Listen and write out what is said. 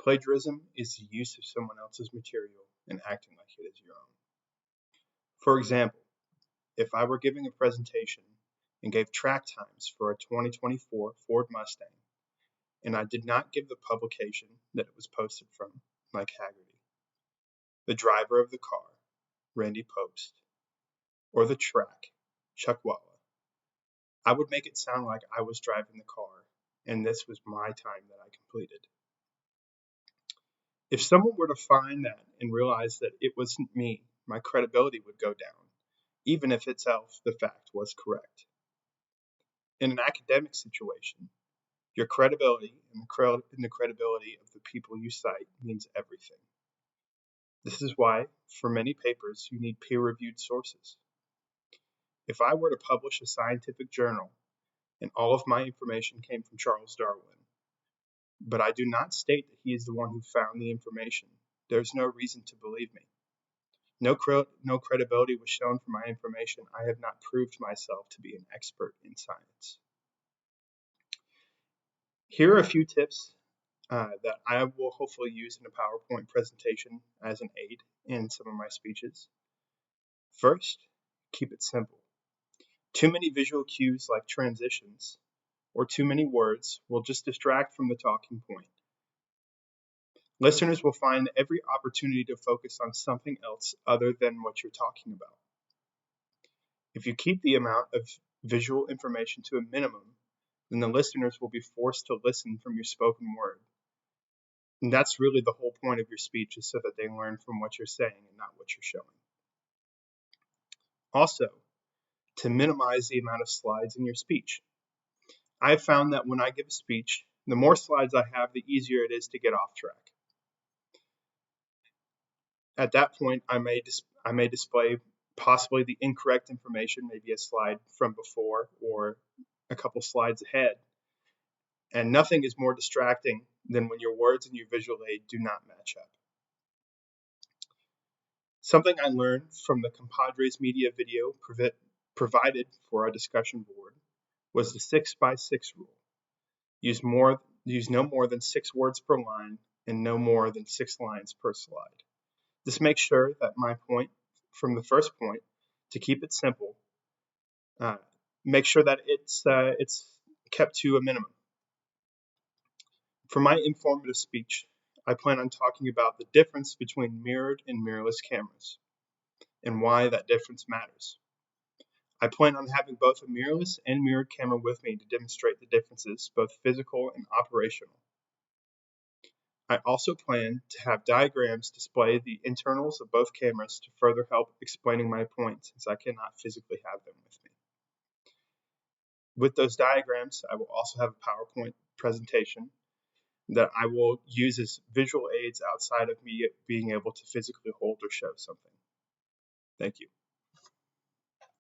Plagiarism is the use of someone else's material and acting like it is your own. For example, if I were giving a presentation and gave track times for a 2024 Ford Mustang, and I did not give the publication that it was posted from, Mike Haggerty, the driver of the car, Randy Post, or the track, Chuck Walla, I would make it sound like I was driving the car and this was my time that I completed. If someone were to find that and realize that it wasn't me, my credibility would go down, even if itself the fact was correct. In an academic situation, your credibility and the credibility of the people you cite means everything. This is why, for many papers, you need peer-reviewed sources. If I were to publish a scientific journal and all of my information came from Charles Darwin, but I do not state that he is the one who found the information, there's no reason to believe me. No credibility was shown for my information. I have not proved myself to be an expert in science. Here are a few tips that I will hopefully use in a PowerPoint presentation as an aid in some of my speeches. First, keep it simple. Too many visual cues like transitions or too many words will just distract from the talking point. Listeners will find every opportunity to focus on something else other than what you're talking about. If you keep the amount of visual information to a minimum, then the listeners will be forced to listen from your spoken word. And that's really the whole point of your speech, is so that they learn from what you're saying and not what you're showing. Also, to minimize the amount of slides in your speech. I've found that when I give a speech, the more slides I have, the easier it is to get off track. At that point, I may display possibly the incorrect information, maybe a slide from before or a couple slides ahead. And nothing is more distracting than when your words and your visual aid do not match up. Something I learned from the Compadres Media video provided for our discussion board was the 6x6 rule. Use no more than 6 words per line and no more than 6 lines per slide. This makes sure that my point from the first point, to keep it simple, make sure that it's kept to a minimum. For my informative speech, I plan on talking about the difference between mirrored and mirrorless cameras and why that difference matters. I plan on having both a mirrorless and mirrored camera with me to demonstrate the differences, both physical and operational. I also plan to have diagrams display the internals of both cameras to further help explaining my point, since I cannot physically have them with me. With those diagrams, I will also have a PowerPoint presentation that I will use as visual aids outside of me being able to physically hold or show something. Thank you.